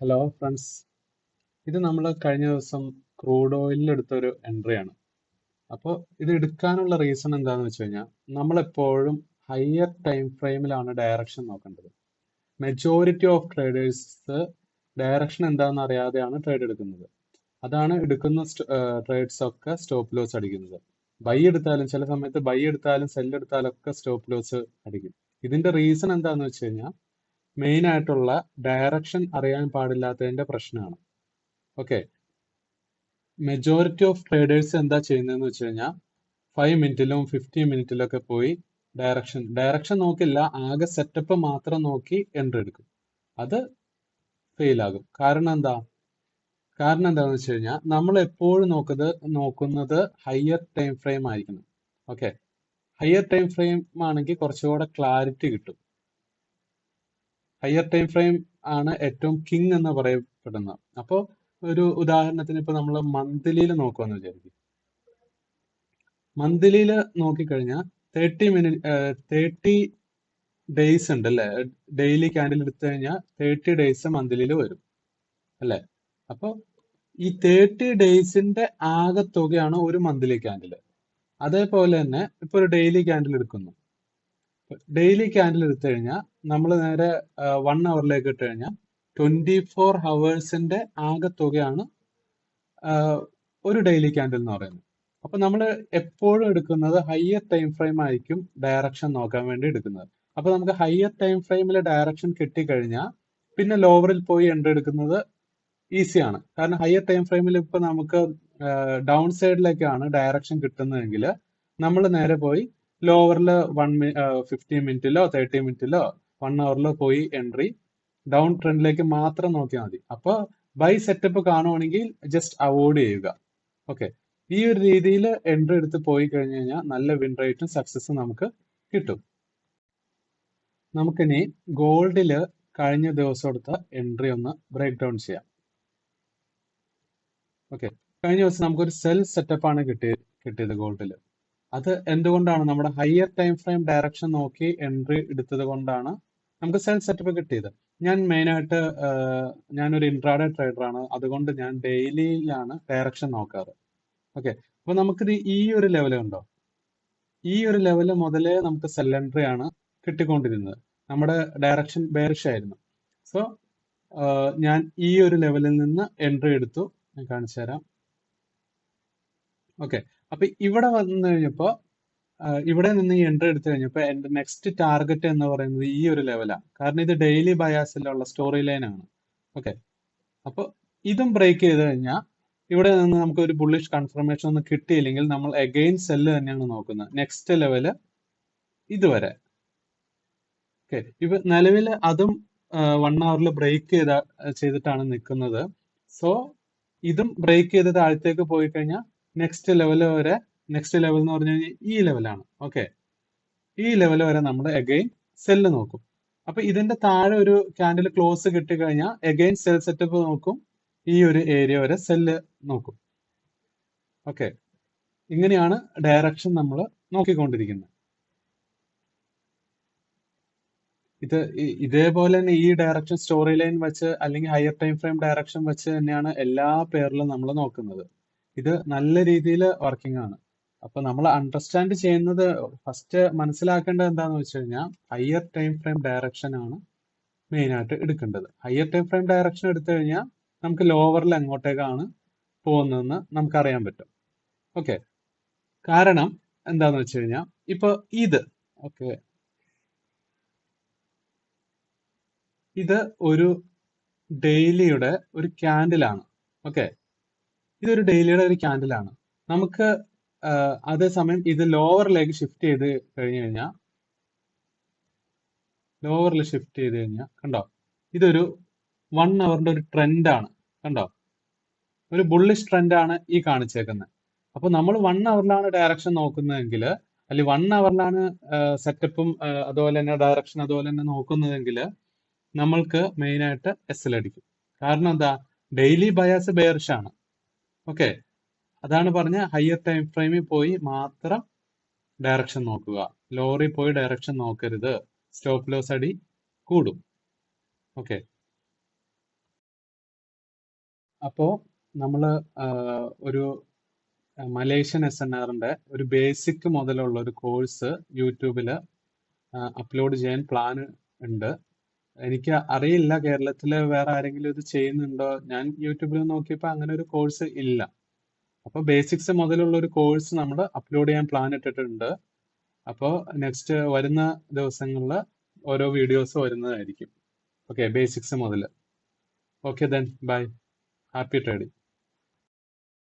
Hello friends, ഇത് നമ്മൾ കഴിഞ്ഞ ദിവസം ക്രൂഡ് ഓയിലിൽ എടുത്തൊരു എൻട്രിയാണ്. അപ്പോൾ ഇത് എടുക്കാനുള്ള റീസൺ എന്താണെന്ന് വെച്ച് കഴിഞ്ഞാൽ നമ്മളെപ്പോഴും ഹയർ ടൈം ഫ്രെയിമിലാണ് ഡയറക്ഷൻ നോക്കേണ്ടത്. മെജോറിറ്റി ഓഫ് ട്രേഡേഴ്സ് ഡയറക്ഷൻ എന്താണെന്ന് അറിയാതെയാണ് ട്രേഡ് എടുക്കുന്നത്. അതാണ് എടുക്കുന്ന ട്രേഡ്സ് ഒക്കെ സ്റ്റോപ്പ് ലോസ് അടിക്കുന്നത്. ബൈ എടുത്താലും ചില സമയത്ത് ബൈ എടുത്താലും സെൽ എടുത്താലും ഒക്കെ സ്റ്റോപ്പ് ലോസ് അടിക്കും. ഇതിന്റെ റീസൺ എന്താണെന്ന് വെച്ച് കഴിഞ്ഞാൽ മെയിൻ ആയിട്ടുള്ള ഡയറക്ഷൻ അറിയാൻ പാടില്ലാത്തതിന്റെ പ്രശ്നമാണ്. ഓക്കെ, മെജോറിറ്റി ഓഫ് ട്രേഡേഴ്സ് എന്താ ചെയ്യുന്നതെന്ന് വെച്ച് കഴിഞ്ഞാൽ 5 മിനിറ്റിലും 15 മിനിറ്റിലും ഒക്കെ പോയി ഡയറക്ഷൻ നോക്കില്ല, ആകെ സെറ്റപ്പ് മാത്രം നോക്കി എൻട്രി എടുക്കും. അത് ഫെയിൽ ആകും. കാരണം എന്താണെന്ന് വെച്ച് കഴിഞ്ഞാൽ നമ്മൾ എപ്പോഴും നോക്കുന്നത് ഹയർ ടൈം ഫ്രെയിം ആയിരിക്കണം. ഓക്കെ, ഹയർ ടൈം ഫ്രെയിം ആണെങ്കിൽ കുറച്ചുകൂടെ ക്ലാരിറ്റി കിട്ടും. ഹയർ ടൈം ഫ്രെയിം ആണ് ഏറ്റവും കിങ് എന്ന് പറയപ്പെടുന്നത്. അപ്പോൾ ഒരു ഉദാഹരണത്തിന് ഇപ്പൊ നമ്മൾ മന്ത്ലിയിൽ നോക്കുമെന്ന് വിചാരിക്കും. മന്ത്ലിയിൽ നോക്കിക്കഴിഞ്ഞാൽ 30 ഡേയ്സ് ഉണ്ട് അല്ലെ? ഡെയിലി ക്യാൻഡിൽ എടുത്തു കഴിഞ്ഞാൽ 30 ഡേയ്സ് മന്ത്ലിയിൽ വരും അല്ലെ? അപ്പൊ ഈ 30 ഡേയ്സിന്റെ ആകെത്തുകയാണ് ഒരു മന്ത്ലി ക്യാൻഡിൽ. അതേപോലെ തന്നെ ഇപ്പൊ ഒരു ഡെയിലി ക്യാൻഡിൽ എടുക്കുന്നു. ഡെയിലി ക്യാൻഡിൽ എടുത്തു കഴിഞ്ഞാൽ നമ്മൾ നേരെ 1 അവറിലേക്ക് ഇട്ട് കഴിഞ്ഞാൽ 24 ഹവേഴ്സിന്റെ ആകെത്തുകയാണ് ഒരു ഡെയിലി ക്യാൻഡിൽ എന്ന് പറയുന്നത്. അപ്പൊ നമ്മൾ എപ്പോഴും എടുക്കുന്നത് ഹയർ ടൈം ഫ്രെയിം ആയിരിക്കും ഡയറക്ഷൻ നോക്കാൻ വേണ്ടി എടുക്കുന്നത്. അപ്പൊ നമുക്ക് ഹയർ ടൈം ഫ്രെയിമിൽ ഡയറക്ഷൻ കിട്ടിക്കഴിഞ്ഞാൽ പിന്നെ ലോവറിൽ പോയി എൻട്രി എടുക്കുന്നത് ഈസിയാണ്. കാരണം ഹയർ ടൈം ഫ്രെയിമിൽ ഇപ്പൊ നമുക്ക് ഡൗൺ സൈഡിലേക്കാണ് ഡയറക്ഷൻ കിട്ടുന്നതെങ്കിൽ നമ്മൾ നേരെ പോയി ലോവറിൽ 15 മിനിറ്റിലോ 30 മിനിറ്റിലോ 1 അവറിലോ പോയി എൻട്രി ഡൗൺ ട്രെൻഡിലേക്ക് മാത്രം നോക്കിയാൽ മതി. അപ്പൊ ബൈ സെറ്റപ്പ് കാണുവാണെങ്കിൽ ജസ്റ്റ് അവോയ്ഡ് ചെയ്യുക. ഓക്കെ, ഈ ഒരു രീതിയിൽ എൻട്രി എടുത്ത് പോയി കഴിഞ്ഞു കഴിഞ്ഞാൽ നല്ല വിൻ റേറ്റും സക്സസും നമുക്ക് കിട്ടും. നമുക്കിനി ഗോൾഡില് കഴിഞ്ഞ ദിവസം എടുത്ത എൻട്രി ഒന്ന് ബ്രേക്ക് ഡൗൺ ചെയ്യാം. ഓക്കെ, കഴിഞ്ഞ ദിവസം നമുക്കൊരു സെൽ സെറ്റപ്പ് ആണ് കിട്ടിയത് ഗോൾഡിൽ. അത് എന്തുകൊണ്ടാണ്? നമ്മുടെ ഹയർ ടൈം ഫ്രെയിം ഡയറക്ഷൻ നോക്കി എൻട്രി എടുത്തത് കൊണ്ടാണ് നമുക്ക് സെൽ സെറ്റപ്പ് കിട്ടിയത്. ഞാൻ മെയിനായിട്ട് ഞാനൊരു ഇൻട്രാഡേ ട്രേഡർ ആണ്, അതുകൊണ്ട് ഞാൻ ഡെയിലിയിലാണ് ഡയറക്ഷൻ നോക്കാറ്. ഓക്കെ, അപ്പൊ നമുക്കിത് ഈ ഒരു ലെവൽ ഉണ്ടോ? ഈ ഒരു ലെവല് മുതലേ നമുക്ക് സെൽ എൻട്രി ആണ് കിട്ടിക്കൊണ്ടിരുന്നത്. നമ്മുടെ ഡയറക്ഷൻ ബെയറിഷ് ആയിരുന്നു. സോ ഞാൻ ഈ ഒരു ലെവലിൽ നിന്ന് എൻട്രി എടുത്തു. ഞാൻ കാണിച്ചു തരാം. ഓക്കെ, അപ്പൊ ഇവിടെ വന്നു കഴിഞ്ഞപ്പോ ഇവിടെ നിന്ന് ഈ എൻട്രി എടുത്തു കഴിഞ്ഞപ്പോൾ എന്റെ നെക്സ്റ്റ് ടാർഗറ്റ് എന്ന് പറയുന്നത് ഈ ഒരു ലെവലാണ്. കാരണം ഇത് ഡെയിലി ബയാസിലുള്ള സ്റ്റോറി ലൈൻ ആണ്. ഓക്കെ, അപ്പൊ ഇതും ബ്രേക്ക് ചെയ്ത് കഴിഞ്ഞാൽ ഇവിടെ നിന്ന് നമുക്ക് ഒരു ബുള്ളിഷ് കൺഫർമേഷൻ ഒന്നും കിട്ടിയില്ലെങ്കിൽ നമ്മൾ അഗെയിൻ സെല്ല് തന്നെയാണ് നോക്കുന്നത്. നെക്സ്റ്റ് ലെവല് ഇതുവരെ. ഓക്കെ, ഇവ നിലവിൽ അതും 1 അവറിൽ ബ്രേക്ക് ചെയ്തിട്ടാണ് നിൽക്കുന്നത്. സോ ഇതും ബ്രേക്ക് ചെയ്ത് താഴത്തേക്ക് പോയി കഴിഞ്ഞാൽ നെക്സ്റ്റ് ലെവൽ എന്ന് പറഞ്ഞു കഴിഞ്ഞാൽ ഈ ലെവലാണ്. ഓക്കെ, ഈ ലെവൽ വരെ നമ്മൾ അഗെയിൻ സെല്ല് നോക്കും. അപ്പൊ ഇതിന്റെ താഴെ ഒരു ക്യാൻഡിൽ ക്ലോസ് കിട്ടിക്കഴിഞ്ഞാൽ അഗെയിൻ സെൽ സെറ്റപ്പ് നോക്കും, ഈ ഒരു ഏരിയ വരെ സെല്ല് നോക്കും. ഓക്കെ, ഇങ്ങനെയാണ് ഡയറക്ഷൻ നമ്മൾ നോക്കിക്കൊണ്ടിരിക്കുന്നത്. ഇതേപോലെ തന്നെ ഈ ഡയറക്ഷൻ സ്റ്റോറി ലൈൻ വെച്ച് അല്ലെങ്കിൽ ഹയർ ടൈം ഫ്രെയിം ഡയറക്ഷൻ വെച്ച് തന്നെയാണ് എല്ലാ പേരിലും നമ്മൾ നോക്കുന്നത്. ഇത് നല്ല രീതിയിൽ വർക്കിംഗ് ആണ്. അപ്പൊ നമ്മൾ അണ്ടർസ്റ്റാൻഡ് ചെയ്യുന്നത് ഫസ്റ്റ് മനസ്സിലാക്കേണ്ടത് എന്താന്ന് വെച്ച് കഴിഞ്ഞാൽ ഹയർ ടൈം ഫ്രെയിം ഡയറക്ഷൻ ആണ് മെയിൻ ആയിട്ട് എടുക്കേണ്ടത്. ഹയർ ടൈം ഫ്രെയിം ഡയറക്ഷൻ എടുത്തു കഴിഞ്ഞാൽ നമുക്ക് ലോവറിൽ എങ്ങോട്ടേക്കാണ് പോകുന്നതെന്ന് നമുക്ക് അറിയാൻ പറ്റും. ഓക്കെ, കാരണം എന്താന്ന് വെച്ച് കഴിഞ്ഞാൽ ഇപ്പൊ ഓക്കെ, ഇത് ഒരു ഡെയിലിയുടെ ഒരു ക്യാൻഡിലാണ്. ഓക്കെ, ഇതൊരു ഡെയിലിയുടെ ഒരു ക്യാൻഡിലാണ്. നമുക്ക് അതേസമയം ഇത് ലോവറിലേക്ക് ഷിഫ്റ്റ് ചെയ്ത് കഴിഞ്ഞാൽ കണ്ടോ, ഇതൊരു 1 അവറിന്റെ ഒരു ട്രെൻഡാണ്. കണ്ടോ, ഒരു ബുള്ളിഷ് ട്രെൻഡാണ് ഈ കാണിച്ചേക്കുന്നത്. അപ്പൊ നമ്മൾ 1 അവറിലാണ് ഡയറക്ഷൻ നോക്കുന്നതെങ്കിൽ, അല്ലെങ്കിൽ 1 അവറിലാണ് സെറ്റപ്പും അതുപോലെ തന്നെ ഡയറക്ഷൻ അതുപോലെ തന്നെ നോക്കുന്നതെങ്കിൽ നമ്മൾക്ക് മെയിൻ ആയിട്ട് എസ് അടിക്കും. കാരണം എന്താ? ഡെയിലി ബയാസ് ബെയറിഷ് ആണ്. ഓക്കെ, അതാണ് പറഞ്ഞ ഹയർ ടൈം ഫ്രെയിമിൽ പോയി മാത്രം ഡയറക്ഷൻ നോക്കുക, ലോറിൽ പോയി ഡയറക്ഷൻ നോക്കരുത്, സ്റ്റോപ്പ് ലോസ് അടി കൂടും. ഓക്കെ. അപ്പോൾ നമ്മൾ ഒരു മലേഷ്യൻ SNRന്റെ ഒരു ബേസിക് മുതലുള്ള ഒരു കോഴ്സ് യൂട്യൂബിൽ അപ്ലോഡ് ചെയ്യാൻ പ്ലാൻ ഉണ്ട്. എനിക്ക് അറിയില്ല കേരളത്തിൽ വേറെ ആരെങ്കിലും ഇത് ചെയ്യുന്നുണ്ടോ. ഞാൻ യൂട്യൂബിൽ നോക്കിയപ്പോൾ അങ്ങനെ ഒരു കോഴ്സ് ഇല്ല. അപ്പോൾ ബേസിക്സ് മുതലുള്ള ഒരു കോഴ്സ് നമ്മൾ അപ്ലോഡ് ചെയ്യാൻ പ്ലാൻ ഇട്ടിട്ടുണ്ട്. അപ്പോൾ നെക്സ്റ്റ് വരുന്ന ദിവസങ്ങളിൽ ഓരോ വീഡിയോസ് വരുന്നതായിരിക്കും. ഓക്കെ, ബേസിക്സ് മുതൽ. Okay then bye. Happy trading.